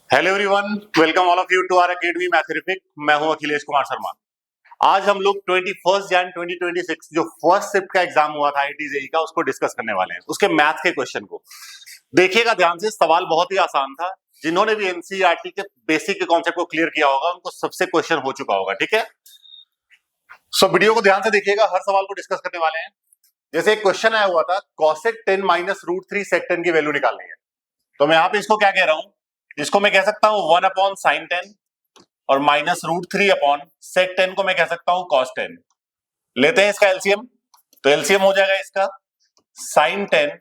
Hello everyone, welcome all of you to our academy mathematics. मैं हूं अखिलेश कुमार शर्मा। आज हम लोग 21 जन 2026 जो फर्स्ट शिफ्ट का एग्जाम हुआ था आईआईटी जेईई का, उसको डिस्कस करने वाले हैं। उसके मैथ के क्वेश्चन को देखिएगा ध्यान से। सवाल बहुत ही आसान था। जिन्होंने भी एनसीईआरटी के बेसिक के कॉन्सेप्ट को क्लियर किया होगा उनको सबसे क्वेश्चन हो चुका होगा। ठीक है, सो वीडियो को ध्यान से देखिएगा, हर सवाल को डिस्कस करने वाले हैं। जैसे एक क्वेश्चन आया हुआ था, कॉसेक 10 माइनस रूट 3 सेक 10 की वैल्यू निकालनी है। तो मैं यहाँ पे इसको क्या कह रहा हूं, इसको मैं कह सकता हूं 1 अपॉन साइन 10 और माइनस रूट 3 अपॉन सेक 10 को मैं कह सकता हूं कॉस 10। लेते हैं इसका एलसीएम। तो एलसीएम हो जाएगा इसका sine 10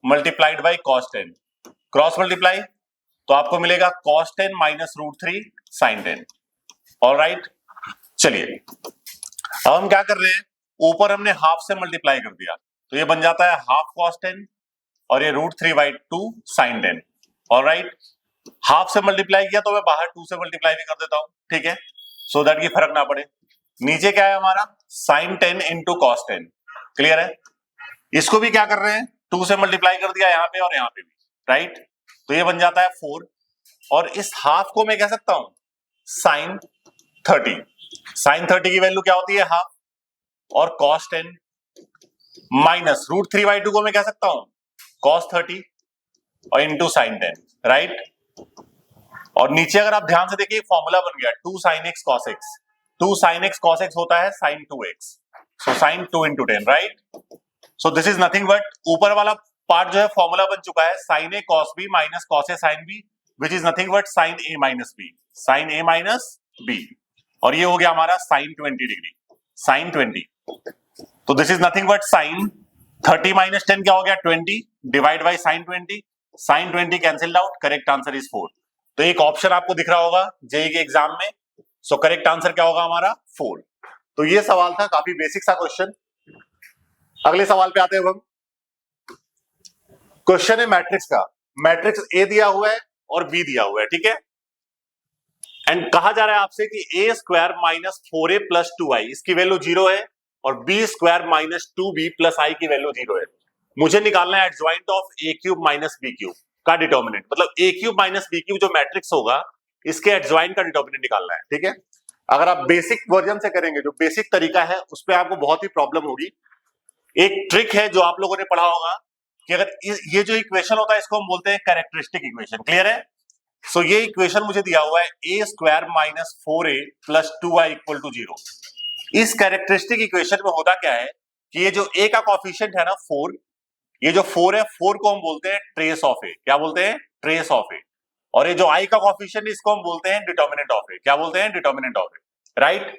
multiplied by cos 10, cross multiply तो आपको मिलेगा cos 10 minus root 3 sine 10। Alright, चलिए अब हम क्या कर रहे हैं, ऊपर हमने हाफ से मल्टीप्लाई कर दिया तो ये बन जाता है हाफ कॉस 10 और ये root 3 by 2 sine 10। Alright, half से मल्टीप्लाई किया तो मैं बाहर 2 से मल्टीप्लाई भी कर देता हूं, ठीक है, सो दैट की फर्क ना पड़े। नीचे क्या है हमारा साइन 10 इंटू कॉस 10। क्लियर है, इसको भी क्या कर रहे हैं 2 से मल्टीप्लाई कर दिया यहाँ पे और यहाँ पे भी, राइट। तो ये बन जाता है 4 और इस हाफ को मैं कह सकता हूं साइन 30। साइन 30 की वैल्यू क्या होती है हाफ, और कॉस 10 माइनस रूट 3 बाई 2 को मैं कह सकता हूं कॉस 30 और इंटू साइन 10, राइट। और नीचे अगर आप ध्यान से देखिए फॉर्मूला बन गया 2 sin x cos x। 2 sin x cos x होता है sin 2x, so sin 2 into 10, right. So this is nothing but ऊपर वाला पार्ट जो है फॉर्मूला बन चुका है sin a cos b minus cos a sin b, which is nothing but sin a minus b, sin a minus b। और ये हो गया हमारा sin 20 डिग्री, sin 20। तो this is nothing but sin 30 minus 10 क्या हो गया 20 divide by sin 20। sin 20 cancelled out, correct answer is 4। तो एक ऑप्शन आपको दिख रहा होगा जेईई के एग्जाम में, सो करेक्ट आंसर क्या होगा हमारा 4। तो ये सवाल था, काफी बेसिक सा क्वेश्चन। अगले सवाल पे आते हैं हम। क्वेश्चन है मैट्रिक्स का। मैट्रिक्स ए दिया हुआ है और बी दिया हुआ है, ठीक है। एंड कहा जा रहा है आपसे कि ए square minus 4a plus 2i इसकी वैल्यू 0 है और B square minus 2b plus i की वैल्यू 0 है। मुझे निकालना है adjoint of A cube minus B cube का डिटर्मिनेंट, मतलब A cube minus B cube जो मैट्रिक्स होगा इसके एडजॉइंट का डिटर्मिनेंट निकालना है, ठीक है। अगर आप बेसिक वर्जन से करेंगे, जो बेसिक तरीका है, उस पर आपको बहुत ही प्रॉब्लम होगी। एक ट्रिक है जो आप लोगों ने पढ़ा होगा कि अगर ये जो इक्वेशन होता है इसको हम बोलते हैं कैरेक्टरिस्टिक इक्वेशन। क्लियर है, सो ये इक्वेशन मुझे दिया हुआ है a square minus 4a plus 2i equal to 0। इस कैरेक्टरिस्टिक इक्वेशन में होता क्या है कि ये जो a का कॉफिशिएंट है ना 4, ये जो 4 है 4 को हम बोलते हैं ट्रेस ऑफ ए। क्या बोलते हैं, ट्रेस ऑफ ए। और ये जो i का कॉफिशिएंट इसको हम बोलते हैं डिटर्मिनेंट ऑफ ए। क्या बोलते हैं, determinant of A, right.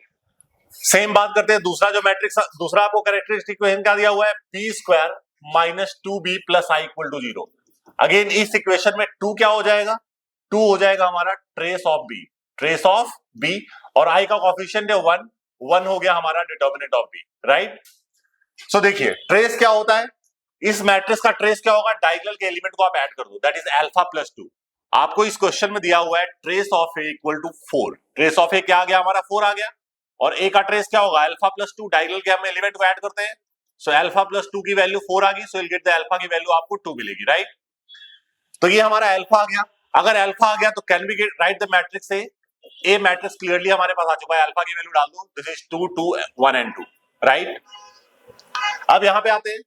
Same बात करते हैं दूसरा जो मैट्रिक्स, दूसरा आपको कैरेक्टरिस्टिक इक्वेशन क्या दिया हुआ है p square minus 2b plus i equal to 0। Again इस इक्वेशन में 2 क्या हो जाएगा, 2 हो जाएगा हमारा trace of b, trace of b, और i का कॉफिशिएंट है 1, 1 हो गया हमारा determinant of b, right. So देखिए ट्रेस क्या होता है, इस मैट्रिक्स का ट्रेस क्या होगा, डायगोनल के एलिमेंट को आप ऐड कर दो, दैट इज अल्फा प्लस 2। आपको इस क्वेश्चन में दिया हुआ है trace of a equal to 4। Trace of a क्या आ गया हमारा 4 आ गया, और ए का ट्रेस क्या होगा अल्फा प्लस 2, डायगोनल के हम एलिमेंट को ऐड करते हैं, सो अल्फा प्लस 2 की वैल्यू 4 आ गई, so will get the alpha की वैल्यू आपको 2 मिलेगी, राइट। तो ये हमारा अल्फा आ गया। अगर अल्फा आ गया तो can we get right the matrix A matrix clearly हमारे पास आ चुका है, अल्फा की वैल्यू डाल दो, दिस इज 2 2 1 एंड 2, राइट। अब यहां पे आते हैं,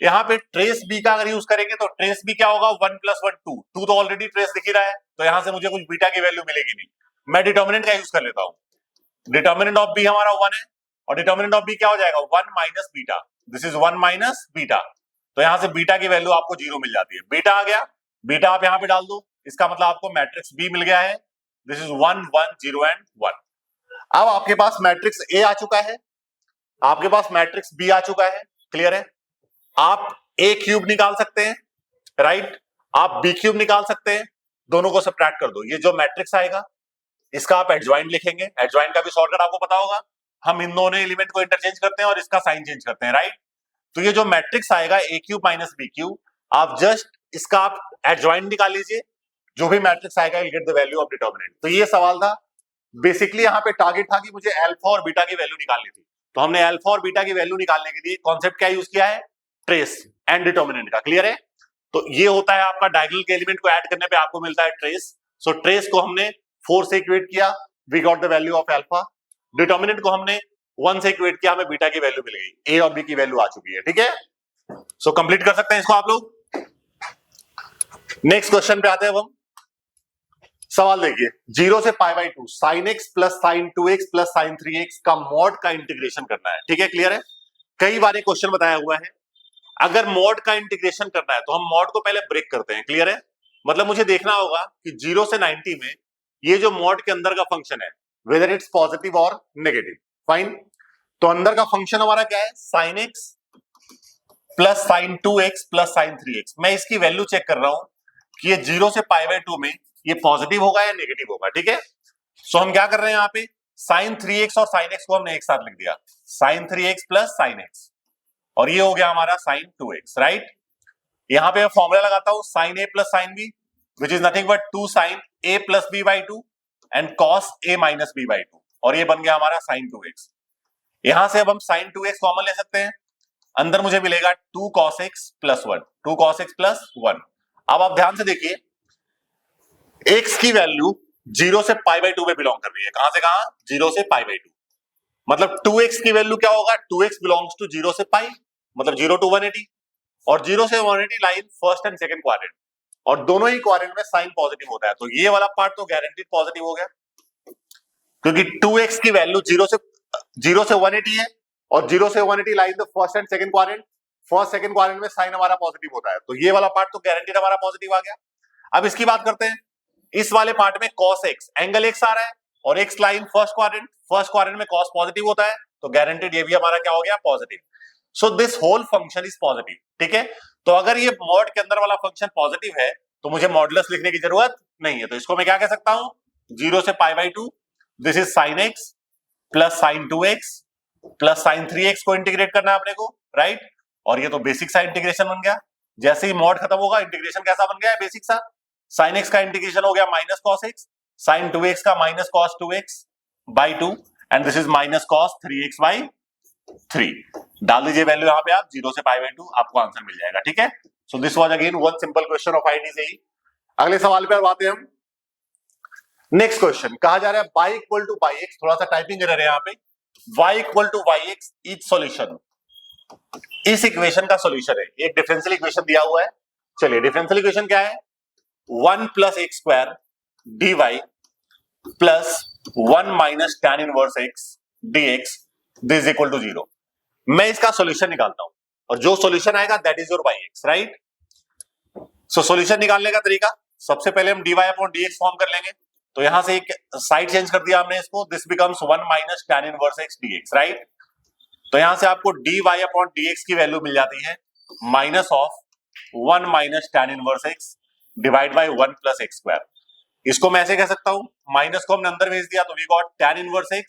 यहाँ पे ट्रेस बी का अगर यूज करेंगे तो ट्रेस बी क्या होगा 1 प्लस 1 2, 2 तो ऑलरेडी ट्रेस दिख ही रहा है, तो यहां से मुझे कुछ बीटा की वैल्यू मिलेगी नहीं। मैं डिटर्मिनेंट का यूज कर लेता हूं। डिटर्मिनेंट ऑफ बी हमारा 1 है और डिटर्मिनेंट ऑफ बी क्या हो जाएगा 1 minus beta, this is 1 minus beta. तो यहां से बीटा की वैल्यू आपको 0 मिल जाती है। बीटा आ गया, बीटा आप यहां पे डाल दो, इसका मतलब आपको मैट्रिक्स बी मिल गया है, दिस इज 1 1 0 एंड 1। अब आपके पास मैट्रिक्स ए आ चुका है, आपके पास मैट्रिक्स बी आ चुका है। क्लियर है, आप ए क्यूब निकाल सकते हैं, राइट, आप बी क्यूब निकाल सकते हैं, दोनों को सब्ट्रैक्ट कर दो। ये जो मैट्रिक्स आएगा इसका आप एडजॉइंट लिखेंगे, एडजॉइंट का भी शॉर्टकट आपको पता होगा, हम इन दोनों एलिमेंट को इंटरचेंज करते हैं और इसका साइन चेंज करते हैं, राइट। तो ये जो मैट्रिक्स आएगा ए क्यूब माइनस बी क्यूब, आप जस्ट इसका आप एडजॉइंट निकाल लीजिए, जो भी मैट्रिक्स आएगा will get the value of determinant. तो ये सवाल था बेसिकली, यहाँ पे टारगेट था कि मुझे अल्फा और बीटा की वैल्यू निकालनी थी, तो हमने अल्फा और बीटा की वैल्यू निकालने के लिए कॉन्सेप्ट क्या यूज किया है, ट्रेस एंड डिटर्मिनेंट का। क्लियर है, तो ये होता है आपका डायगोनल के एलिमेंट को ऐड करने पे आपको मिलता है ट्रेस, सो ट्रेस को हमने 4 से इक्वेट किया, we got the value of alpha. Determinant को हमने 1 से इक्वेट किया, हमें बीटा की वैल्यू मिल गई, ए और बी की वैल्यू आ चुकी है, ठीक है। सो कंप्लीट कर सकते हैं इसको आप लोग। नेक्स्ट क्वेश्चन पे आते हैं अब हम। सवाल देखिए, 0 से π/2 sin x plus sin 2x plus sin 3x का मॉड का इंटीग्रेशन करना है, ठीक है, क्लियर है। कई बार क्वेश्चन बताया हुआ है। अगर मॉड का इंटीग्रेशन करना है तो हम मॉड को पहले ब्रेक करते हैं, क्लियर है। मतलब मुझे देखना होगा कि 0 से 90 में ये जो मॉड के अंदर का फंक्शन है, वेदर इट्स पॉजिटिव और नेगेटिव, फाइन। तो अंदर का फंक्शन हमारा क्या है, sin x plus sin 2x plus sin 3x। मैं इसकी वैल्यू चेक कर रहा हूं कि ये 0 से π/2 में ये पॉजिटिव होगा या नेगेटिव होगा, ठीक है। सो हम क्या कर रहे हैं यहाँ पे, sin 3x और sin x को हमने एक साथ लिख दिया, sin 3x plus sin x, और ये हो गया हमारा sin 2x, राइट। यहां पे मैं फॉर्मूला लगाता हूं, sin a plus sin b which is nothing but 2 sin a plus b/2 and cos a minus b/2, और ये बन गया हमारा sin 2x। यहां से अब हम sin 2x कॉमन ले सकते हैं, अंदर मुझे मिलेगा 2 cos x plus 1, 2 cos x plus 1। अब आप ध्यान से देखिए, x की वैल्यू 0 से π/2 में बिलोंग कर रही है, कहां से कहां, 0 से π/2। मतलब 2x की वैल्यू क्या होगा, 2x बिलोंग्स टू 0 से π, मतलब 0 to 180, और 0 से 180 line first and second quadrant, और दोनों ही क्वाड्रेंट में साइन पॉजिटिव होता है, तो ये वाला पार्ट तो गारंटीड पॉजिटिव हो गया, क्योंकि 2x की वैल्यू 0 से 180 है, और 0 से 180 line the first and second quadrant, first second quadrant में साइन हमारा पॉजिटिव होता है, तो ये वाला पार्ट तो गारंटीड हमारा पॉजिटिव आ गया। अब इसकी बात करते हैं, इस वाले पार्ट में cos x, एंगल x आ रहा है, और x लाइन फर्स्ट क्वाड्रेंट में cos पॉजिटिव होता है, तो गारंटीड ये भी हमारा क्या हो गया, positive. So this whole function is positive, ठीक है। तो अगर ये मॉड के अंदर वाला फंक्शन पॉजिटिव है तो मुझे मॉडुलस लिखने की जरूरत नहीं है, तो इसको मैं क्या कह सकता हूं, 0 से π/2 this is sin x plus sin 2x plus sin 3x को इंटीग्रेट करना है अपने को, राइट। और ये तो बेसिक सा इंटीग्रेशन बन गया, जैसे ही मॉड खत्म होगा इंटीग्रेशन कैसा बन गया है, बेसिक सा। sin x का इंटीग्रेशन हो गया minus cos x, sin 2x का minus cos 2x/2 and this is minus cos 3x/3। डाल दीजिए वैल्यू यहाँ पे आप, 0 से π/2, आपको आंसर मिल जाएगा, ठीक है। So this was again one simple question of ITJEE। अगले सवाल पे आते हैं हम। नेक्स्ट क्वेश्चन, कहा जा रहा है y इक्वल टू yx, थोड़ा सा टाइपिंग एरर है यहाँ पे, y equal to yx is solution. इस इक्वेशन का सॉल्यूशन है, एक डिफरेंशियल इक्वेशन दिया हुआ है। चलिए डिफरेंशियल इक्वेशन क्या है, 1 plus x square dy plus 1 minus tan inverse x dx this is equal to 0। मैं इसका सॉल्यूशन निकालता हूं, और जो सॉल्यूशन आएगा that is your yx, right. So solution निकालने का तरीका, सबसे पहले हम dy अपॉन dx फॉर्म कर लेंगे, तो यहां से एक साइड चेंज कर दिया हमने इसको, this becomes 1 minus tan inverse x dx, right. तो यहां से आपको dy अपॉन dx की वैल्यू मिल जाती है minus of 1 minus tan inverse x divide by 1 plus x square. इसको मैं ऐसे कह सकता हूं, माइनस को हमने अंदर भेज दिया तो we got tan inverse x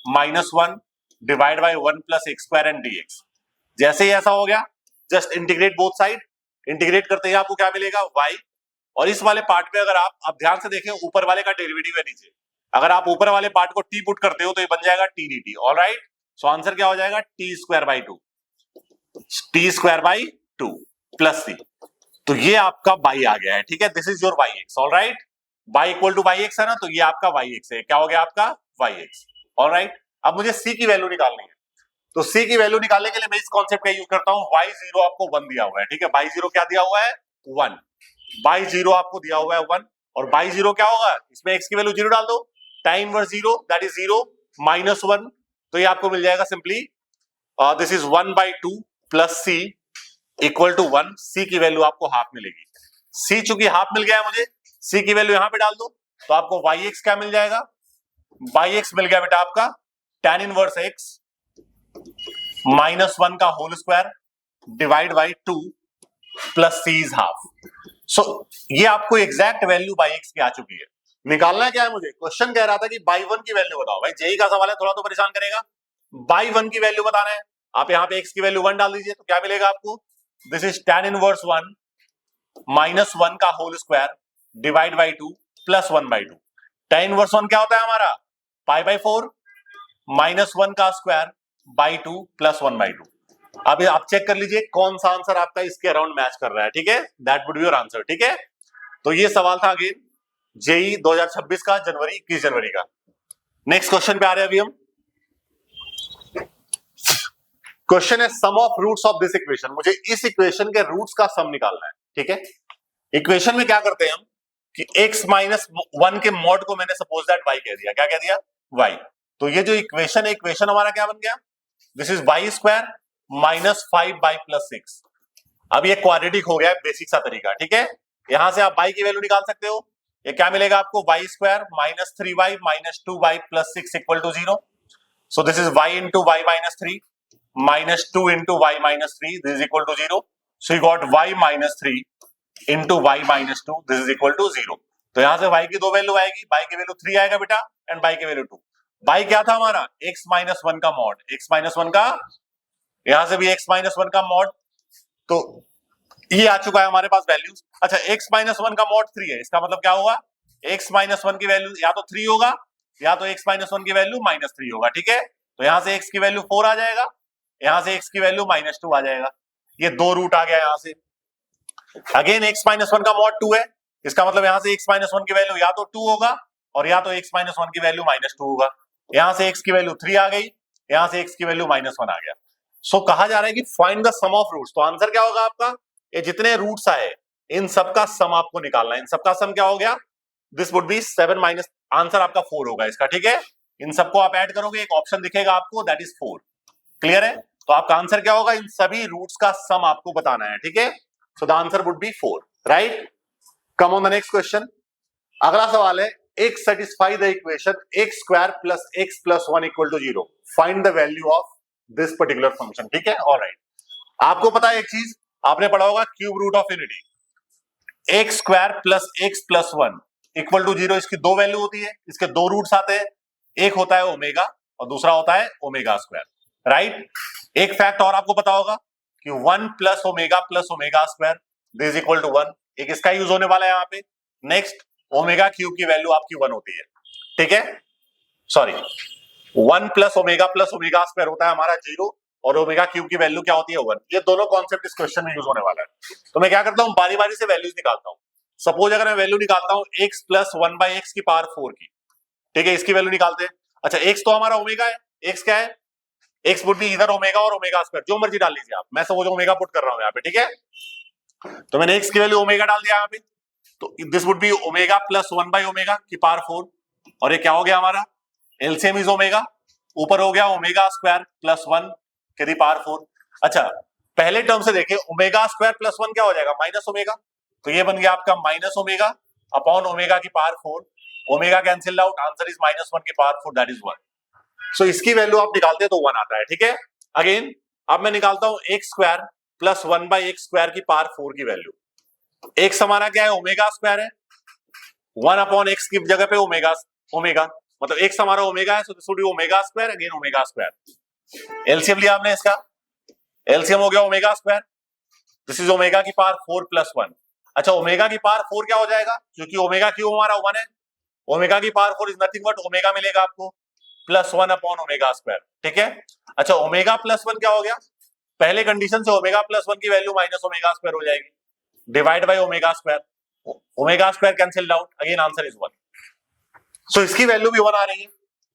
minus 1 divide by 1 plus x square and dx। जैसे ही ऐसा हो गया, just integrate both side, integrate करते ही आपको क्या मिलेगा, y। और इस वाले पार्ट में अगर आप ध्यान से देखें, ऊपर वाले का डेरिवेटिव है नीचे, अगर आप ऊपर वाले पार्ट को t पुट करते हो तो ये बन जाएगा t dt, alright. So answer क्या हो जाएगा, t² by 2 प्लस c। तो ये आपका y आ गया है, ठीक है, this is your yx, alright. y equal to yx है ना, तो ये आपका yx है, क्या हो गया आपका yx, ऑलराइट। अब मुझे c की वैल्यू निकालनी है, तो c की वैल्यू निकालने के लिए मैं इस कॉन्सेप्ट का यूज करता हूं, y0 आपको 1 दिया हुआ है, ठीक है, y0 क्या दिया हुआ है, 1, y0 आपको दिया हुआ है 1, और y0 क्या होगा, इसमें x की वैल्यू 0 डाल दो, tan inverse 0 that is 0 minus 1, तो ये आपको मिल जाएगा simply this is 1/2 plus c equal to 1। c की वैल्यू आपको हाफ मिलेगी, c चूंकि हाफ मिल गया है मुझे, c की वैल्यू यहां पे डाल दो, तो आपको yx क्या मिल जाएगा, yx मिल गया बेटा आपका tan इनवर्स x माइनस 1 का whole square divide by 2 plus c is half. So ये आपको एग्जैक्ट वैल्यू yx की आ चुकी है। निकालना क्या है मुझे, क्वेश्चन कह रहा था कि y1 की वैल्यू बताओ, भाई जेई का सवाल है, थोड़ा तो परेशान करेगा। y1 की वैल्यू बताना है, आप यहाँ पे x की वैल्यू 1 डाल दीजिए, तो क्या मिलेगा आपको, this is tan inverse 1 minus 1 का whole square divide by 2 plus 1/2। tan inverse 1 क्या होता है हमारा, π/4 माइनस 1 का स्क्वायर बाई 2 प्लस 1/2। अब आप चेक कर लीजिए कौन सा आंसर आपका इसके अराउंड मैच कर रहा है, ठीक है, that would be your answer, ठीक है। तो ये सवाल था अगेन, जेई 2026 का, जनवरी 21 जनवरी का। नेक्स्ट क्वेश्चन पे आ रहे हैं अभी हम। क्वेश्चन है sum of roots of this equation. मुझे इस इक्वेशन के रूट्स का सम निकालना है, ठीक है। इक्वेशन में क्या करते हैं हम कि x माइनस 1 के मॉड को मैंने सपोज दैट y कह दिया। क्या कह दिया? y। तो ये जो इक्वेशन है, इक्वेशन हमारा क्या बन गया? This is y square minus 5y plus 6। अब ये क्वाड्रेटिक हो गया है, बेसिक सा तरीका, ठीक है। यहां से आप y की वैल्यू निकाल सकते हो। ये क्या मिलेगा आपको? y square minus 3y minus 2y plus 6 equal to 0। So this is y into y minus 3 minus 2 into y minus 3, this is equal to 0. So you got y minus 3 into y minus 2, this is equal to 0. तो यहां से y की दो value आएगी, y की value 3 आएगा बेटा and y की वैल्यू 2। y क्या था हमारा? x minus 1 का मॉड, x minus 1 का, यहां से भी x minus 1 का मॉड। तो ये आ चुका है हमारे पास वैल्यूज। अच्छा, x minus 1 का मॉड 3 है, इसका मतलब क्या होगा? x minus 1 की वैल्यू या तो 3 होगा या तो x minus 1 की वैल्यू माइनस 3 होगा, ठीक है। तो यहां से x की वैल्यू 4 आ जाएगा, यहां से x की वैल्यू माइनस 2 आ जाएगा। ये दो रूट आ गया यहां से। अगेन x माइनस 1 का मॉड 2 है, इसका मतलब यहां से x माइनस 1 की वैल्यू या तो 2 होगा और या तो x माइनस 1 की वैल्यू माइनस 2 होगा। यहां से x की वैल्यू 3 आ गई, यहां से x की वैल्यू माइनस 1 आ गया। सो कहा जा रहा है कि find the sum of roots. तो आंसर क्या होगा आपका? ये जितने रूट्स आए इन सबका सम आपको निकालना है। इन सबका सम क्या हो गया? This would be 7 minus, answer आपका 4 होगा इसका, ठीक है। इन सबको आप ऐड करोगे, एक ऑप्शन दिखेगा आपको, दैट इज 4। क्लियर है? तो आपका आंसर क्या होगा? इन सभी रूट्स का सम आपको बताना है, ठीक है। So the answer would be 4, right. Come on the next question. अगला सवाल है, x satisfy the equation x square plus x plus 1 equal to 0. Find the value of this particular function, ठीक है। ऑलराइट, आपको पता है एक चीज आपने पढ़ा होगा, cube root of unity. x square plus x plus 1 equal to 0। इसकी दो वैल्यू होती है, इसके दो रूट्स आते हैं, एक होता है ओमेगा और दूसरा होता है ओमेगा स्क्वायर, राइट। एक फैक्ट और आपको पता होगा कि 1 plus omega square this equal to 1। एक इसका यूज होने वाला है यहाँ पे। नेक्स्ट, ओमेगा क्यूब की वैल्यू आपकी 1 होती है, ठीक है। सॉरी, 1 प्लस ओमेगा स्क्वायर होता है हमारा 0 और ओमेगा क्यूब की वैल्यू क्या होती है? 1। ये दोनों कॉन्सेप्ट इस क्वेश्चन में यूज होने वाला है। तो मैं क्या करता हूँ, बारी बारी से वैल्यूज निकालता हूँ। सपोज अगर मैं वैल्यू निकालता हूँ x प्लस 1 बाई एक्स की पावर 4 की, ठीक है, इसकी वैल्यू निकालते हैं। अच्छा, x तो हमारा ओमेगा है, x क्या है? x वुड बी इधर ओमेगा और ओमेगा स्क्वायर, जो मर्जी डाल लीजिए आप, मैं सपोज ओमेगा पुट कर रहा हूं यहाँ पे, ठीक है। तो मैंने x की वैल्यू ओमेगा डाल दिया यहाँ पे, तो this would be omega plus 1 by omega की पावर 4। और ये क्या हो गया हमारा? एलसीएम इज ओमेगा, ऊपर हो गया ओमेगा स्क्वायर प्लस 1 की दी पावर 4। अच्छा, पहले टर्म से देखिए, ओमेगा स्क्वायर प्लस 1 क्या हो जाएगा? Minus omega. तो ये बन गया आपका माइनस ओमेगा अपॉन ओमेगा की power 4। Omega cancel out, answer is minus 1 की पावर 4, दैट इज 1। सो इसकी वैल्यू आप निकालते हैं तो 1 आता है, ठीक है। अगेन अब मैं निकालता हूं x square plus 1 by x square की पावर 4 की वैल्यू। x हमारा क्या है? ओमेगा स्क्वायर है, 1 अपॉन एक्स की जगह पे ओमेगा, मतलब x हमारा ओमेगा है, so this would be omega square, again omega square. LCM लिया आपने इसका, एलसीएम हो गया omega square, this is omega की पावर 4 प्लस 1। अच्छा, ओमेगा की पावर 4 क्या हो जाएगा? क्योंकि ओमेगा क्यूब हमारा 1 है, ओमेगा की power 4 is nothing but omega मिलेगा आपको प्लस 1 अपॉन ओमेगा स्क्वायर, ठीक है। अच्छा, ओमेगा प्लस 1 क्या हो गया? पहले कंडीशन से ओमेगा प्लस 1 की वैल्यू माइनस ओमेगा स्क्वायर हो जाएगी, divide by omega square, omega square cancel out, again answer is 1। सो इसकी वैल्यू भी 1 आ रही है।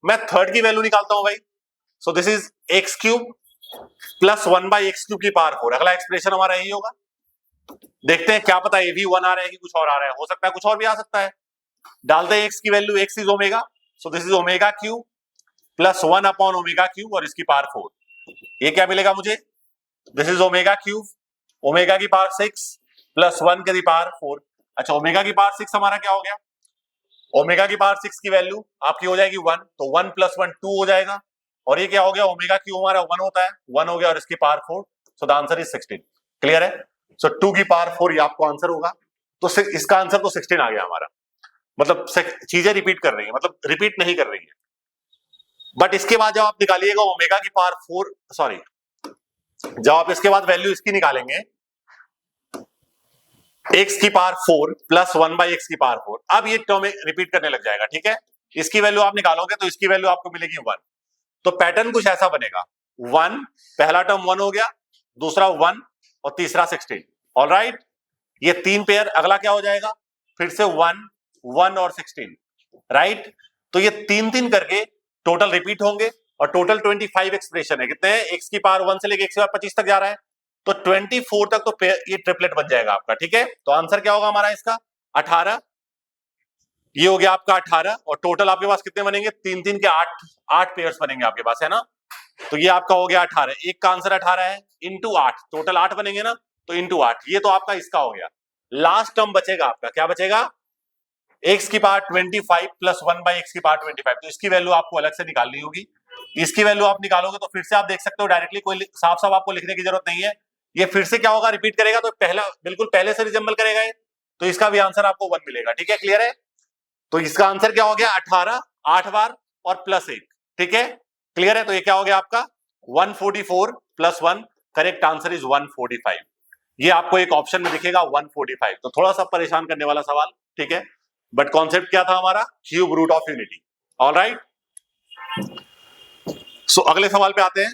मैं थर्ड की वैल्यू निकालता हूं भाई। सो this is x cube plus 1 by x cube की पावर 4। अगला एक्सप्रेशन हमारा यही होगा। देखते हैं, क्या पता ये भी 1 आ रहा है कि कुछ और आ रहा है, हो सकता है कुछ और भी आ सकता है। डालते हैं एक्स की value, x is omega, so this is omega cube plus 1 upon omega cube और इसकी पावर 4। ये क्या मिलेगा मुझे? This is omega cube, omega की पावर 6 प्लस 1 की पावर 4। अच्छा, ओमेगा की पावर 6 हमारा क्या हो गया? ओमेगा की पावर 6 की वैल्यू आपकी हो जाएगी 1, तो 1 प्लस 1 2 हो जाएगा। और ये क्या हो गया? ओमेगा क्यूब हमारा 1 होता है, 1 हो गया और इसकी power 4, so the answer is 16। Clear है? सो 2 की पावर 4 ये आपको आंसर होगा। तो इसका आंसर तो 16 आ गया हमारा। मतलब चीजें रिपीट कर रही है, मतलब रिपीट नहीं कर रही है। बट इसके बाद जब आप निकालिएगा ओमेगा की पावर 4, सॉरी, जब आप इसके बाद वैल्यू इसकी निकालेंगे x की पावर 4 प्लस 1 बाई एक्स की पावर 4, अब ये टर्म रिपीट करने लग जाएगा, ठीक है। इसकी वैल्यू आप निकालोगे तो इसकी वैल्यू आपको मिलेगी 1। तो पैटर्न कुछ ऐसा बनेगा, 1, पहला टर्म 1 हो गया, दूसरा 1 और तीसरा 16। ऑलराइट, ये 3 पेयर। अगला क्या हो जाएगा? फिर से 1 1 और 16, राइट। तो ये 3-3 करके टोटल रिपीट होंगे और टोटल 25 एक्सप्रेशन है। कितने हैं? x की पावर 1 से लेके x की पावर 25 तक जा रहा है, तो 24 तक तो ये ट्रिपलेट बन जाएगा आपका, ठीक है। तो आंसर क्या होगा हमारा इसका? 18। ये हो गया आपका 18 और टोटल आपके पास कितने बनेंगे? 3-3 के 8 पेयर्स बनेंगे आपके पास, है ना। तो ये आपका हो गया 18, एक का आंसर 18 है, इंटू 8, टोटल 8 बनेंगे ना, तो इंटू 8, ये तो आपका इसका हो गया। लास्ट टर्म बचेगा आपका, क्या बचेगा? x की पावर 25 प्लस 1 बाई एक्स की पावर 25, तो इसकी वैल्यू आपको अलग से निकालनी होगी। इसकी वैल्यू आप निकालोगे तो फिर से आप देख सकते हो डायरेक्टली, कोई साफ साफ आपको लिखने की जरूरत नहीं है। ये फिर से क्या होगा? रिपीट करेगा, तो पहला बिल्कुल पहले से रिजेंबल करेगा ये, तो इसका भी आंसर आपको 1 मिलेगा, ठीक है। क्लियर है? तो इसका आंसर क्या हो गया? 18 8 बार और प्लस 1, ठीक है। क्लियर है? तो ये क्या हो गया आपका? 144 प्लस 1, करेक्ट आंसर इज 145। ये आपको एक ऑप्शन में दिखेगा 145, तो थोड़ा सा परेशान करने वाला सवाल, ठीक है, बट कॉन्सेप्ट क्या था हमारा? Cube root of unity. Alright, so अगले सवाल पे आते हैं।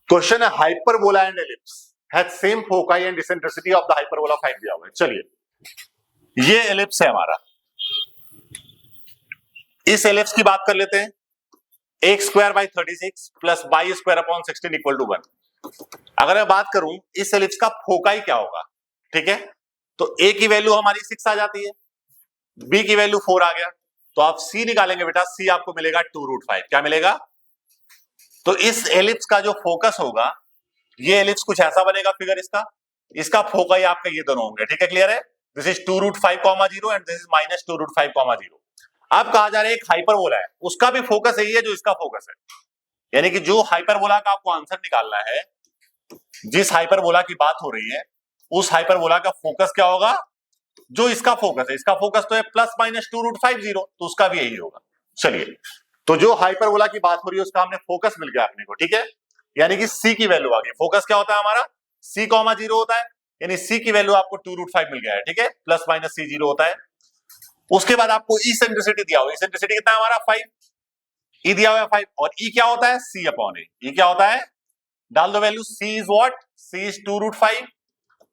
क्वेश्चन है hyperbola and ellipse has same foci and eccentricity of the hyperbola 5 दिया हुआ है। चलिए ये एलिप्स है हमारा, इस एलिप्स की बात कर लेते हैं। X square by 36 plus y square upon 16 equal to 1। अगर मैं बात करूं इस एलिप्स का फोकाई क्या होगा, ठीक है, तो ए की वैल्यू हमारी 6 आ जाती है, बी की वैल्यू 4 आ गया, तो आप सी निकालेंगे बेटा, सी आपको मिलेगा 2√5। क्या मिलेगा? तो इस एलिप्स का जो फोकस होगा, ये एलिप्स कुछ ऐसा बनेगा फिगर इसका फोकाई आपका ये दोनों होंगे, ठीक है। क्लियर है? This is 2√5, and this is minus 2√5, अब कहा जा रहा है एक हाइपरबोला है, उसका भी फोकस यही है जो इसका फोकस है, यानी कि जो हाइपरबोला का आपको आंसर निकालना है, जिस हाइपरबोला की बात हो रही है, उस हाइपरबोला का फोकस क्या होगा? जो इसका फोकस है, इसका फोकस तो है प्लस माइनस 2√50, तो उसका भी यही होगा। चलिए, तो जो हाइपरबोला की बात हो रही है उसका हमने फोकस मिल गया अपने को, ठीक है, यानी कि सी की वैल्यू आ गई। फोकस क्या होता है हमारा? c, 0 होता है, यानी सी की वैल्यू आपको 2√5 मिल गया है, ठीक है, प्लस माइनस सी 0 होता है। उसके बाद आपको इसेंट्रिसिटी दिया हुआ है, इसेंट्रिसिटी कितना है हमारा? 5, ई दिया हुआ है 5, और ई क्या होता है? c अपॉन ए। ई क्या होता है? डाल दो value, c is what? c is 2√5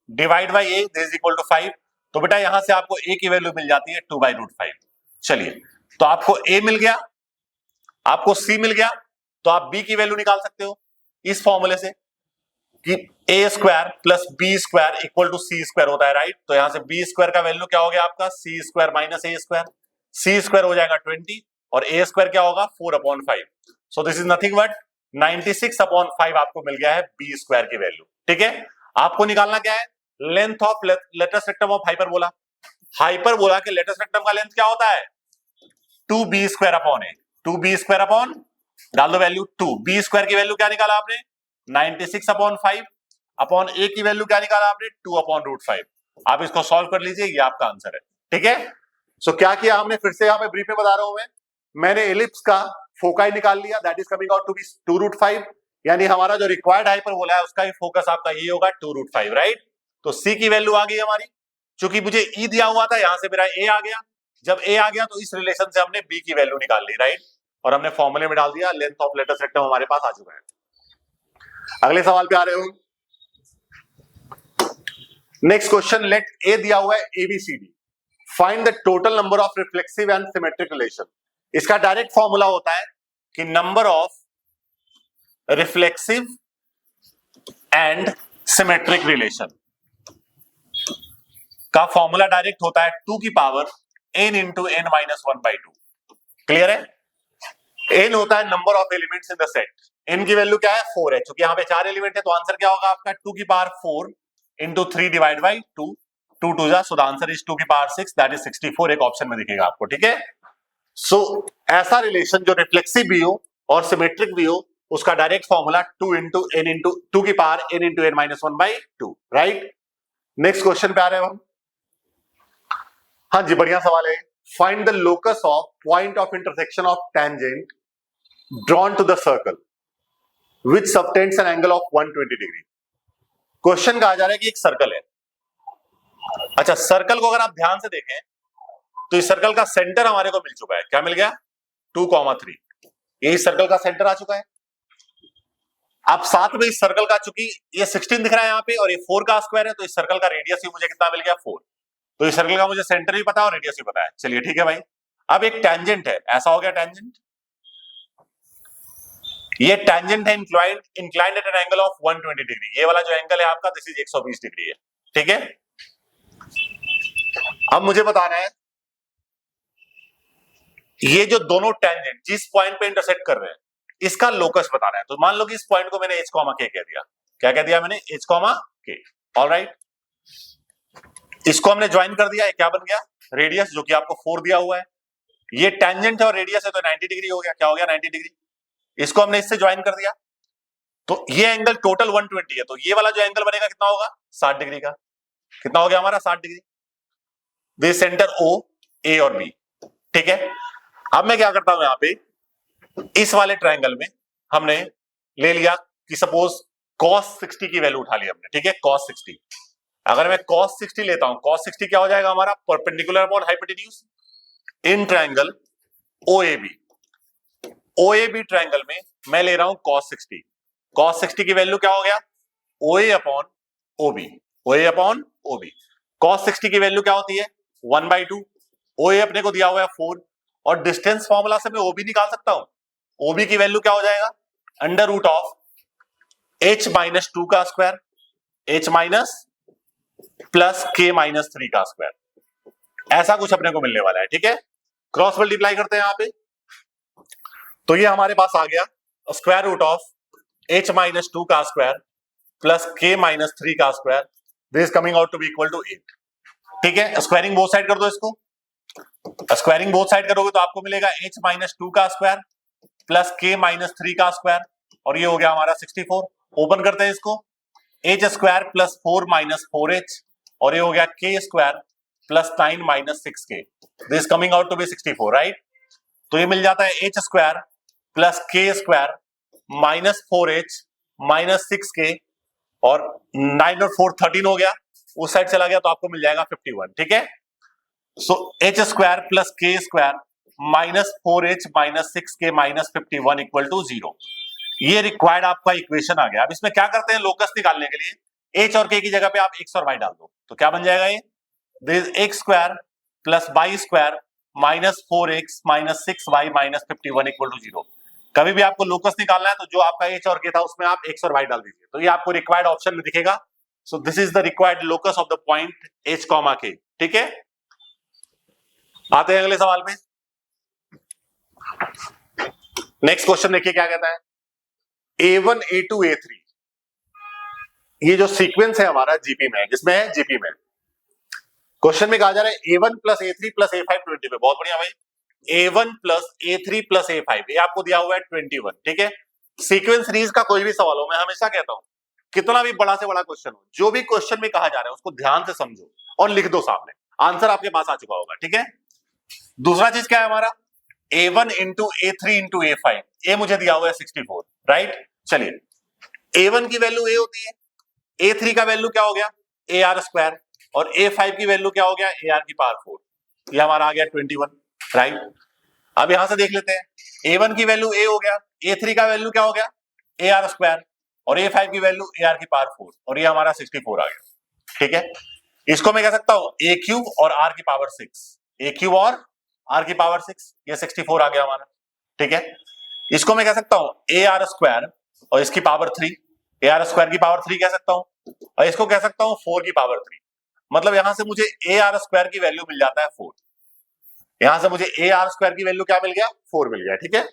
divide by a, this is equal to 5। तो बेटा यहां से आपको a की वैल्यू मिल जाती है 2/√5। चलिए, तो आपको a मिल गया, आपको c मिल गया, तो आप b की वैल्यू निकाल सकते हो इस फॉर्मूले से कि a square plus b square equal to c square होता है, राइट। तो यहां से b स्क्वायर का वैल्यू क्या हो गया आपका? c square minus a square, c square हो जाएगा 20 और a स्क्वायर क्या होगा? 4/5। सो दिस इज नथिंग बट 96/5 आपको मिल गया है b स्क्वायर की वैल्यू, ठीक है। आपको निकालना क्या है? Length of latus rectum of hyperbola. Hyperbola के लेटेस्ट रेक्टम का लेंथ क्या होता है? 2b स्क्वायर अपॉन ए, 2b स्क्वायर अपॉन, डाल दो वैल्यू 2, b स्क्वायर की वैल्यू क्या निकाला आपने? 96/5 अपॉन a की वैल्यू क्या निकाला आपने? 2/√5। आप इसको सॉल्व कर लीजिए, ये आपका आंसर है, ठीक है। सो क्या किया हमने? फिर से यहां पे ब्रीफ में बता रहा हूं मैंने एलिप्स का फोकाई निकाल लिया, that is coming out to be 2√5, यानी हमारा जो रिक्वायर्ड हाइपरबोला है उसका भी फोकस आपका ये होगा 2√5, राइट। तो c की वैल्यू आ गई हमारी, चूंकि मुझे e दिया हुआ था, यहां से मेरा a आ गया, जब a आ गया तो इस रिलेशन से हमने b की वैल्यू निकाल ली, राइट, और हमने फॉर्मूले में डाल दिया, लेंथ ऑफ लेटेस्ट रेक्टम हमारे पास आ चुका है। अगले सवाल पे आ रहे हो। नेक्स्ट क्वेश्चन, लेट ए दिया हुआ है ABCD, find the total number of reflexive and symmetric relation. इसका डायरेक्ट फॉर्मूला होता है कि number of reflexive and symmetric relation का फॉर्मूला डायरेक्ट होता है 2 की power n into n minus 1/2। Clear है? n होता है number of elements in the set, n की वैल्यू क्या है? 4 है, क्योंकि यहाँ पे 4 एलिमेंट है, तो आंसर क्या होगा आपका? 2 की पावर 4 इंटू 3 डिवाइड बाई 2, 2 2 जा, सो द आंसर इज 2 की पावर 6, दैट इज 64, एक ऑप्शन में दिखेगा आपको, ठीक है। सो ऐसा रिलेशन जो रिफ्लेक्सिव भी हो और सिमेट्रिक भी हो, उसका direct formula 2 into n into 2 की power n into n minus 1/2, right. Next question पे आ रहे हैं हम। हाँ जी, बढ़िया सवाल है। Find the locus of point of intersection of tangent drawn to the circle which subtends an angle of 120 degree. Question कहा जा रहा है कि एक सर्कल है, अच्छा सर्कल को अगर आप ध्यान से देखें तो इस सर्कल का सेंटर हमारे को मिल चुका है, क्या मिल गया? 2,3, यही सर्कल का सेंटर आ चुका है। अब साथ में इस सर्कल का, चूंकि ये 16 दिख रहा है यहाँ पे और ये 4 का स्क्वायर है, तो इस सर्कल का रेडियस ही मुझे कितना मिल गया? 4। तो इस सर्कल का मुझे सेंटर भी पता है और रेडियस भी पता है। चलिए ठीक है भाई। अब एक टेंजेंट है, ऐसा हो गया टेंजेंट, ये टेंजेंट है inclined at N angle of 120 degree. ये वाला जो एंगल है आपका, दिस इज 120 डिग्री है, ठीक है। अब मुझे बताना है ये जो दोनों टेंजेंट जिस पॉइंट पे इंटरसेक्ट कर रहे हैं, इसका लोकस बताना है। तो मान लो कि इस पॉइंट को मैंने h, k कह दिया। क्या कह दिया मैंने? h, k। ऑलराइट, इसको हमने ज्वाइन कर दिया, क्या बन गया? रेडियस, जो कि आपको 4 दिया हुआ है। ये टेंजेंट है और रेडियस है, तो 90 डिग्री हो गया। क्या हो गया? 90 डिग्री। इसको हमने इससे ज्वाइन कर दिया, तो ये एंगल टोटल 120 है। तो ये वाला जो एंगल बनेगा कितना होगा? 60 डिग्री का। कितना हो गया हमारा? 60 degree. This centre O, A और B, ठीक है। अब मैं क्या करता हूं, यहां पे इस वाले ट्रायंगल में हमने ले लिया कि सपोज cos 60 की वैल्यू उठा ली हमने, ठीक है। cos 60, अगर मैं cos 60 लेता हूं, cos 60 क्या हो जाएगा हमारा? Perpendicular upon hypotenuse in triangle OAB। OAB triangle में मैं ले रहा हूं cos 60। cos 60 की वैल्यू क्या हो गया? OA upon OB, OA upon OB। cos 60 की वैल्यू क्या होती है? 1/2। OA अपने को दिया हुआ है 4, और डिस्टेंस फॉर्मूला से मैं OB निकाल सकता हूं। OB की वैल्यू क्या हो जाएगा? Under root of h minus 2 का square, h minus plus k minus 3 का स्क्वायर। ऐसा कुछ अपने को मिलने वाला है, ठीक है। क्रॉस मल्टीप्लाई करते हैं यहां पे, तो ये हमारे पास आ गया square root of h minus 2 का स्क्वायर प्लस k माइनस 3 का square. This coming out to be equal to 8, ठीक है। स्क्वायरिंग बोथ साइड कर दो इसको। स्क्वायरिंग बोथ साइड करोगे तो आपको मिलेगा h माइनस 2 का स्क्वायर प्लस k माइनस 3 का स्क्वायर, और ये हो गया हमारा 64। ओपन करते हैं इसको, h square plus 4 minus 4h, और ये हो गया k square plus 9 minus 6k। This coming out to be 64, right. तो ये मिल जाता है h square plus k square minus 4h minus 6k, और 9 और 4 13 हो गया, उस साइड चला गया तो आपको मिल जाएगा 51, ठीक है। So h square plus k square minus 4h minus 6k minus 51 equal to 0। ये रिक्वायर्ड आपका इक्वेशन आ गया। अब इसमें क्या करते हैं, लोकस निकालने के लिए h और k की जगह पे आप x और y डाल दो, तो क्या बन जाएगा? ये this x square plus y square minus 4x minus 6y minus 51 equal to 0। कभी भी आपको लोकस निकालना है तो जो आपका h और k था उसमें आप x और y डाल दीजिए, तो ये आपको रिक्वायर्ड ऑप्शन में दिखेगा। सो this is the required locus of the point h, k, ठीक है। आते हैं अगले सवाल पे। नेक्स्ट क्वेश्चन देखिए क्या कहता है। A1, A2, A3, ये जो सीक्वेंस है हमारा जीपी में, जिसमें है जीपी में, क्वेश्चन में कहा जा रहा है A1 plus A3 plus A5 20 पे। बहुत बढ़िया भाई। A1 plus A3 plus A5, ये आपको दिया हुआ है 21, ठीक है। सीक्वेंस सीरीज का कोई भी सवाल हो, मैं हमेशा कहता हूं कितना भी बड़ा से बड़ा क्वेश्चन हो, जो भी क्वेश्चन में कहा जा रहा है उसको ध्यान से समझो और लिख दो सामने, आंसर आपके पास आ चुका होगा, ठीक है। दूसरा चीज क्या है हमारा? A1 into A3 into A5, ए मुझे दिया हुआ है 64, राइट। चलिए A1 की वैल्यू A होती है, A3 का वैल्यू क्या हो गया? AR स्क्वायर, और A5 की वैल्यू क्या हो गया? AR की पावर 4। ये हमारा आ गया 21, राइट। अब यहां से देख लेते हैं, A1 की वैल्यू A हो गया, A3 का वैल्यू क्या हो गया? AR स्क्वायर, और A5 की वैल्यू AR की पावर 4, और ये हमारा 64 आ गया, ठीक है। इसको मैं कह सकता हूं A क्यूब और R की पावर 6, A क्यूब और R की पावर 6, ये 64 आ गया हमारा, ठीक है। इसको मैं कह सकता हूं AR स्क्वायर और इसकी पावर 3, AR स्क्वायर की पावर 3 कह सकता हूं, और इसको कह सकता हूं 4 की पावर 3। मतलब यहां से मुझे AR स्क्वायर की वैल्यू मिल जाता है 4। यहां से मुझे AR स्क्वायर की वैल्यू क्या मिल गया? 4 मिल गया, ठीक है।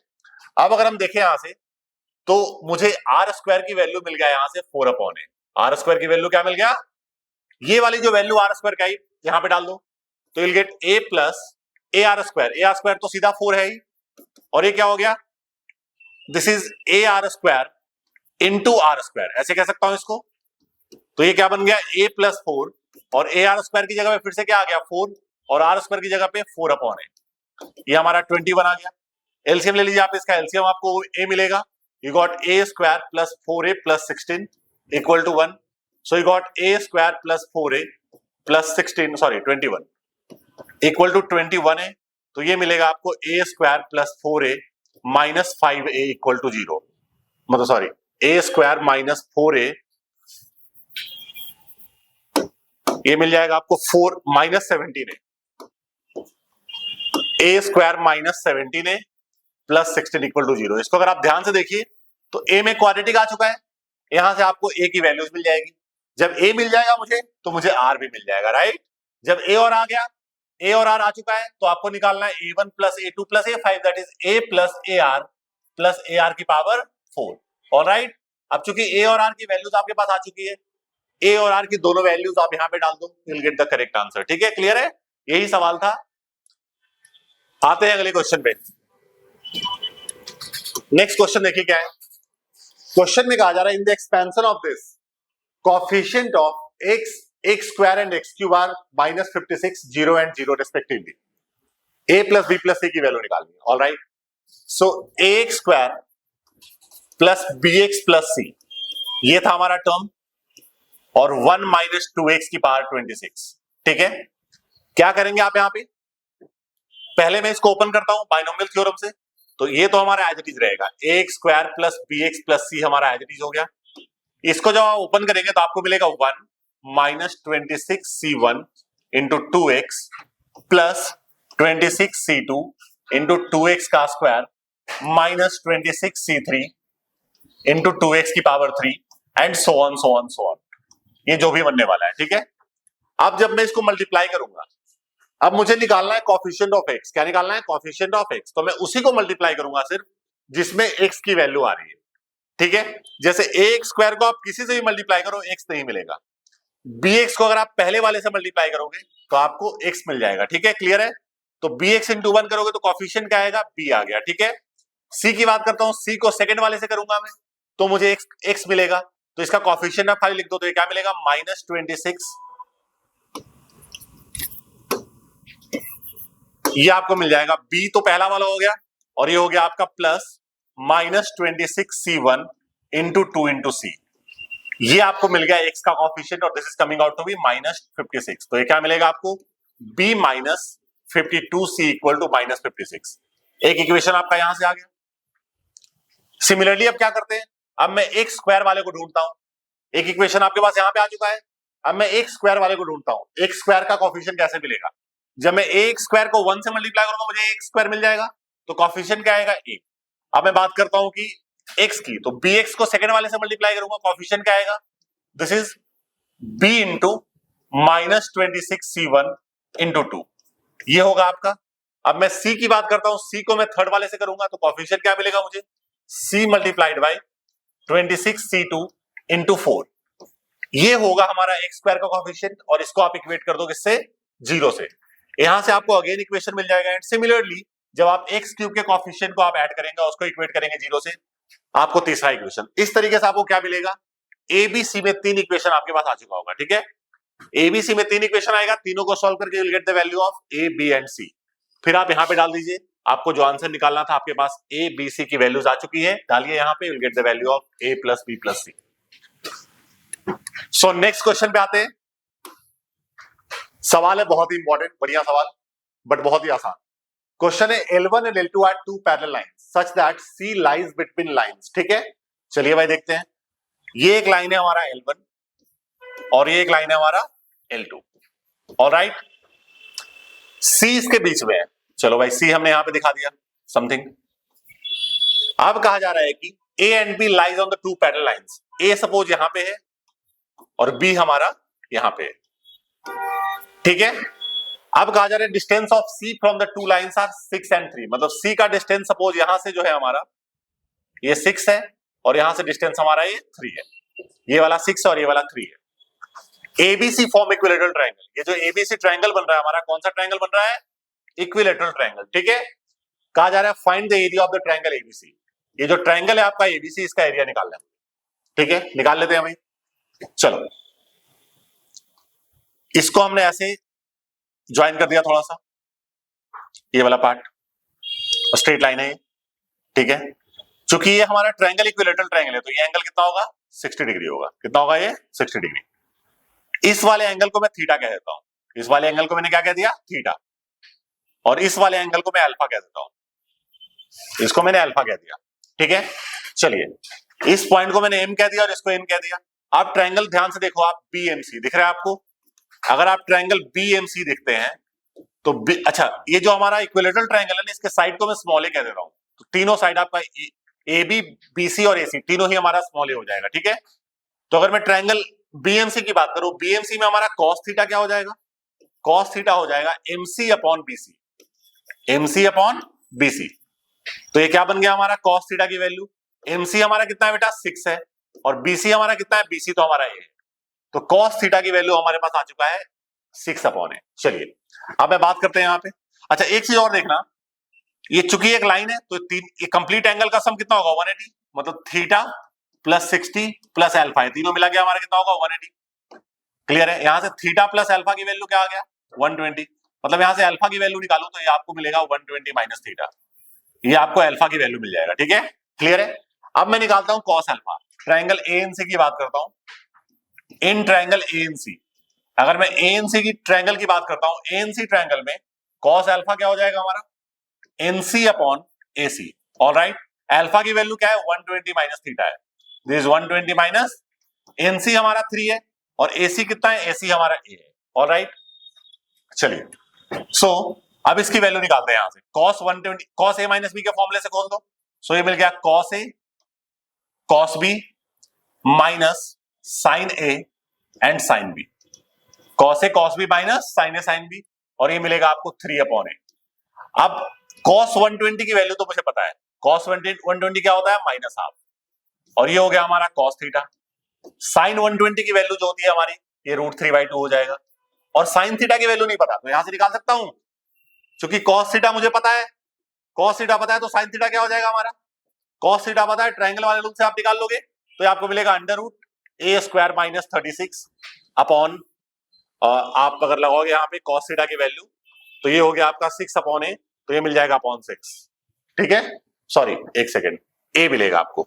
अब अगर हम देखें यहां से, तो मुझे R स्क्वायर की वैल्यू मिल गया यहां से 4/a। R स्क्वायर की वैल्यू क्या मिल गया? ये वाली जो वैल्यू R स्क्वायर का यहां पे डाल दो, तो will get A plus AR square. AR square तो सीधा 4 है ही, और ये क्या हो गया? This is AR square into R square, ऐसे कह सकता हूं इसको। तो ये क्या बन गया? A प्लस 4, और AR स्क्वायर की जगह पे फिर से क्या आ गया? 4, और R स्क्वायर की जगह पे 4/a। ये हमारा 21 आ गया। एलसीएम ले लीजिए आप, इसका एलसीएम आपको A मिलेगा। You got A square plus 4A plus 16 equal to 1। So you got A square plus 4A plus 16, sorry 21 equal to 21 है। तो ये मिलेगा आपको A square plus 4A minus 5A equal to 0। मतलब sorry, A square minus 4A ये मिल जाएगा आपको 4 minus 17 है, ए स्क्वायर माइनस 17 है प्लस 16 इक्वल टू 0। इसको अगर आप ध्यान से देखिए तो ए में क्वाड्रेटिक आ चुका है, यहां से आपको ए की वैल्यूज मिल जाएगी। जब ए मिल जाएगा मुझे तो मुझे आर भी मिल जाएगा, राइट। जब ए और आ गया, ए और आर आ चुका है, तो आपको निकालना है a1 plus a2 plus a5, that is a plus AR plus AR की पावर 4। ऑलराइट, अब चूंकि ए और आर की वैल्यूज आपके पास आ चुकी है, ए और आर की दोनों वैल्यूज आप यहां पे डाल दो, you will get the correct answer. ठीक है, क्लियर है, यही सवाल था। आते हैं अगले क्वेश्चन पे। नेक्स्ट क्वेश्चन देखिए क्या है। क्वेश्चन में कहा जा रहा है in the expansion of this coefficient of x square and x cube are minus 56, 0 and 0 respectively, a plus b plus c की वैल्यू निकालनी है। Alright, so ax square plus bx plus c, ये था हमारा टर्म, और 1 माइनस 2x की power 26। ठीक है, क्या करेंगे आप यहां पे, पहले मैं इसको ओपन करता हूं बाइनोमियल थ्योरम से, तो ये तो हमारा एज इट इज रहेगा, ax square plus bx plus c हमारा एज इट इज हो गया। इसको जब आप ओपन करेंगे तो आपको मिलेगा 1 minus 26c1 into 2x plus 26c2 into 2x का square minus 26c3 into 2x की power 3 and so on so on so on, ये जो भी बनने वाला है। ठीक है, अब जब मैं इसको मल्टीप्लाई करूंगा, अब मुझे निकालना है कोएफिशिएंट ऑफ x। क्या निकालना है, कोएफिशिएंट ऑफ x, तो मैं उसी को मल्टीप्लाई करूंगा सिर्फ जिसमें x की वैल्यू आ रही है। ठीक है, जैसे ax स्क्वायर को आप किसी से भी मल्टीप्लाई करो x नहीं मिलेगा, bx को अगर आप पहले वाले से मल्टीप्लाई करोगे तो आपको x मिल जाएगा। ठीक है, क्लियर है, तो bx इंटू 1 करोगे तो कोएफिशिएंट क्या आएगा, b आ गया। ठीक है, c की बात करता हूं, c को सेकंड वाले से करूंगा मैं तो मुझे x मिलेगा, तो इसका कोएफिशिएंट आप खाली लिख दो, तो ये क्या मिलेगा, माइनस 26, ये आपको मिल जाएगा। b तो पहला वाला हो गया, और ये हो गया आपका plus minus 26c1 into 2 into c, ये आपको मिल गया x का कोएफिशिएंट, और this is coming out to be minus 56। तो ये क्या मिलेगा आपको, b minus 52c equal to minus 56। एक इक्वेशन आपका यहां से आ गया। सिमिलरली अब क्या करते हैं, अब मैं x स्क्वायर वाले को ढूंढता हूं, एक इक्वेशन आपके पास यहां पे आ चुका है, अब मैं x स्क्वायर वाले को ढूंढता हूं। x स्क्वायर का कोएफिशिएंट कैसे मिलेगा, जब मैं ax स्क्वायर को 1 से मल्टीप्लाई करूंगा मुझे x स्क्वायर मिल जाएगा, तो कोएफिशिएंट क्या आएगा, 1। अब मैं बात करता हूं कि x की, तो bx को सेकंड वाले से मल्टीप्लाई करूंगा, कोएफिशिएंट क्या आएगा, this is b into minus 26c1 into 2, ये होगा आपका। अब मैं c की बात करता हूं, c को मैं थर्ड वाले से करूंगा तो कोएफिशिएंट क्या मिलेगा मुझे, c multiplied by 26c2 into 4, ये होगा हमारा x स्क्वायर का कोएफिशिएंट, और इसको आप इक्वेट कर दो किससे, 0 से। यहां से आपको अगेन इक्वेशन मिल जाएगा। एंड सिमिलरली जब आप x क्यूब के कोएफिशिएंट को आप ऐड करेंगे, उसको इक्वेट करेंगे 0 से, आपको तीसरा इक्वेशन। इस तरीके से आपको क्या मिलेगा, ABC में 3 इक्वेशन आपके पास आ चुका होगा। ठीक है, ABC में 3 इक्वेशन आएगा, तीनों को सॉल्व करके you will get the value of A, B and C। फिर आप यहां पे डाल दीजिए, आपको जो आंसर निकालना था आपके पास A, B, C की वैल्यूज आ चुकी है, डालिए यहां पे, you will get the value of A plus B plus C। So next question पे आते हैं। सवाल है बहुत ही इंपॉर्टेंट, बढ़िया सवाल, बट बहुत ही आसान क्वेश्चन है। L1 and L2 are two parallel lines such that C lies between lines. ठीक है, चलिए भाई देखते हैं। ये एक लाइन है हमारा L1 और ये एक लाइन है हमारा L2। ऑलराइट, C इसके बीच में है, चलो भाई C हमने यहां पे दिखा दिया समथिंग। अब कहा जा रहा है कि A and B lies on the two parallel lines. A suppose यहां पे है और B हमारा यहां पे है। ठीक है, अब कहा जा रहा है distance of C from the two lines are 6 and 3, मतलब C का डिस्टेंस सपोज यहां से जो है हमारा ये 6 है, और यहां से डिस्टेंस हमारा ये 3 है, ये वाला 6 और ये वाला 3 है। ABC फॉर्म इक्विलेटरल ट्रायंगल, ये जो ABC ट्रायंगल बन रहा है हमारा, कौन सा ट्रायंगल बन रहा है, इक्विलेटरल ट्रायंगल। ठीक है, कहा जा रहा है find the area of the triangle ABC। ये जो ट्रायंगल है आपका ABC, इसका एरिया निकालना है। ठीक है, निकाल लेते हैं भाई। चलो, इसको हमने ऐसे ज्वाइन कर दिया थोड़ा सा, ये वाला पार्ट स्ट्रेट लाइन है। ठीक है, चूंकि ये हमारा ट्रायंगल इक्विलेटरल ट्रायंगल है, तो ये एंगल कितना होगा, 60 डिग्री होगा। कितना होगा ये, 60 डिग्री। इस वाले एंगल को मैं थीटा कह देता हूं, इस वाले एंगल को मैंने क्या कह दिया, थीटा, और इस वाले एंगल को मैं अल्फा कह देता हूं, इसको मैंने अल्फा कह दिया। ठीक है, चलिए, इस पॉइंट को मैंने एम कह दिया और इसको एम कह दिया। आप ट्रायंगल ध्यान से देखो, आप BMC दिख रहा है आपको, अगर आप ट्रायंगल BMC देखते हैं तो अच्छा, ये जो हमारा इक्विलेटरल ट्रायंगल है ना, इसके साइड को मैं स्मॉल ए कह दे रहा हूं, तो तीनों साइड आपका AB, BC और AC तीनों ही हमारा स्मॉल ए हो जाएगा, ठीक है। तो अगर मैं ट्रायंगल BMC की बात करूं, BMC में हमारा cos थीटा क्या हो जाएगा, cos थीटा हो जाएगा MC upon BC, MC upon BC। तो ये क्या बन गया हमारा cos थीटा की वैल्यू, MC हमारा कितना है बेटा 6 है, और BC हमारा कितना है, BC तो हमारा ये है, तो cos थीटा की वैल्यू हमारे पास आ चुका है 6 अपॉन है। चलिए अब मैं बात करते हैं यहाँ पे। अच्छा एक चीज और देखना, ये चूंकि एक लाइन है तो ये कंप्लीट एंगल का सम कितना होगा 180, मतलब थीटा प्लस 60 प्लस अल्फा, तीनों मिला के हमारा कितना होगा 180। क्लियर है, यहां से थीटा प्लस अल्फा की वैल्यू क्या आ गया 120, मतलब यहां से अल्फा की वैल्यू निकालो तो ये आपको मिलेगा 120 माइनस थीटा, ये आपको अल्फा की वैल्यू मिल जाएगा, ठीक है। क्लियर है, अब मैं निकालता हूं कॉस अल्फा, ट्रायंगल ANC की बात करता हूं। इन ट्रायंगल ANC, अगर मैं ANC की ट्रायंगल की बात करता हूं, ANC ट्रायंगल में कॉस अल्फा क्या हो जाएगा हमारा NC upon AC। Alright, alpha की वैल्यू क्या है 120 माइनस थीटा है, दिस इज 120 माइनस, NC हमारा 3 है और AC कितना है, AC हमारा A है। ऑलराइट, चलिए सो अब इसकी वैल्यू निकालते हैं यहां से, cos 120 cos A minus B के फॉर्मूले से खोल दो, सो ये मिल गया cos A cos B minus sin A and sin B, cos A cos B minus sin A sin B, और ये मिलेगा आपको 3 अपॉन ए। अब cos 120 की वैल्यू तो मुझे पता है, cos 120 क्या होता है माइनस हाफ, और ये हो गया हमारा cos थीटा। sin 120 की वैल्यू जो होती है हमारी, ये √3/2 हो जाएगा, और sin थीटा की वैल्यू नहीं पता तो यहां से निकाल सकता हूं, क्योंकि cos थीटा मुझे पता है, cos थीटा पता है, तो sin थीटा क्या हो जाएगा हमारा, cos थीटा पता है, ट्रायंगल वाले रूल से आप निकाल लोगे तो आपको मिलेगा √A² माइनस 36 अपॉन, आप अगर लगाओगे यहाँ पे cos थीटा की वैल्यू तो ये हो गया आपका 6 अपॉन ए, तो ये मिल जाएगा अपॉन 6, ठीक है। सॉरी एक सेकेंड, ए मिलेगा आपको,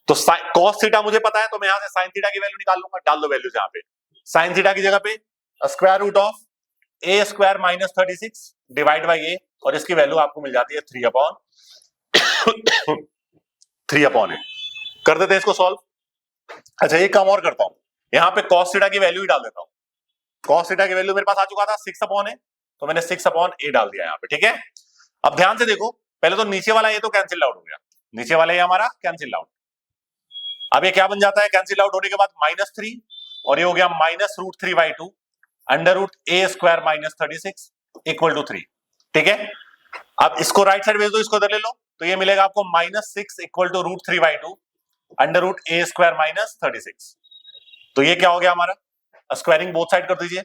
तो cos थीटा मुझे पता है तो मैं यहां से sin थीटा की वैल्यू निकाल लूंगा, डाल दो वैल्यूज यहाँ पे, sin थीटा की जगह पे square root of A² minus 36 divide by A, और इसकी वैल्यू आपको मिल जाती है 3 अपॉन ए। कर देते हैं इसको सॉल्व। अच्छा एक काम और करता हूं, यहाँ पे cos थीटा की वैल्यू ही डाल देता हूं, cos थीटा की वैल्यू मेरे पास आ चुका था 6 अपॉन ए, तो मैंने 6 अपॉन ए डाल दिया यहाँ पे, ठीक है। अब ध्यान से देखो, पहले तो नीचे वाला ये तो कैंसिल आउट हो गया, नीचे वाला ये हमारा कैंसिल आउट, अब ये क्या बन जाता है कैंसिल आउट होने के बाद -3, और ये हो गया minus √3/2 √A² minus 36 equal to 3, ठीक है। अब इसको राइट साइड भेज दो, इसको इधर ले लो, तो ये मिलेगा आपको -6 इक्वल टू √3/2 √A² माइनस 36, तो ये क्या हो गया हमारा, स्क्वायरिंग बोथ साइड कर दीजिए,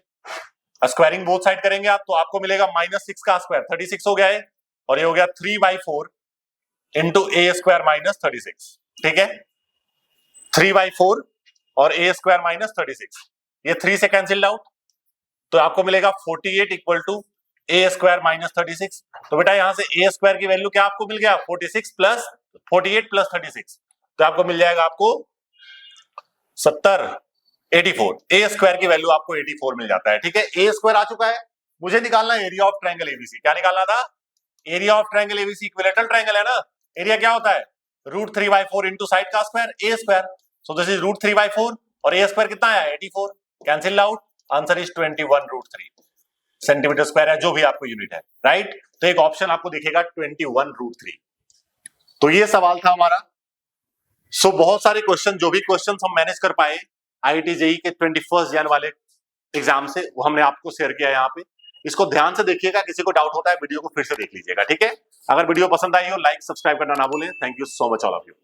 स्क्वायरिंग बोथ साइड करेंगे आप तो आपको मिलेगा -6 का स्क्वायर 36 हो गया है, और ये हो गया 3/4 इंटू A² माइनस 36, ठीक है। 3/4 और A² माइनस 36, ये 3 से कैंसिल आउट, तो आपको मिलेगा 48 इक्वल टू A² माइनस 36, तो बेटा यहां से A² की वैल्यू क्या आपको मिल गया 46 प्लस 48 प्लस 36, तो आपको मिल जाएगा आपको 70 84, A² की वैल्यू आपको 84 मिल जाता है, ठीक है। A² आ चुका है, मुझे निकालना है एरिया ऑफ ट्रायंगल ABC, क्या निकालना था, area of triangle ABC, equilateral triangle है ना, एरिया क्या होता है √3/4 इंटू साइड का square A², so this is √3/4 और A² कितना है 84, cancel out, answer is 21√3 centimetre square है, जो भी आपको यूनिट है, राइट। तो एक ऑप्शन आपको दिखेगा 21√3, तो ये सवाल था हमारा। सो बहुत सारे क्वेश्चन, जो भी क्वेश्चन हम मैनेज कर पाए IIT JEE के 21 जन वाले एग्जाम से, वो हमने आपको शेयर किया यहाँ पे, इसको ध्यान से देखिएगा, किसी को डाउट होता है वीडियो को फिर से देख लीजिएगा, ठीक है। अगर वीडियो पसंद आई हो लाइक सब्सक्राइब करना ना भूलें। Thank you so much all of you.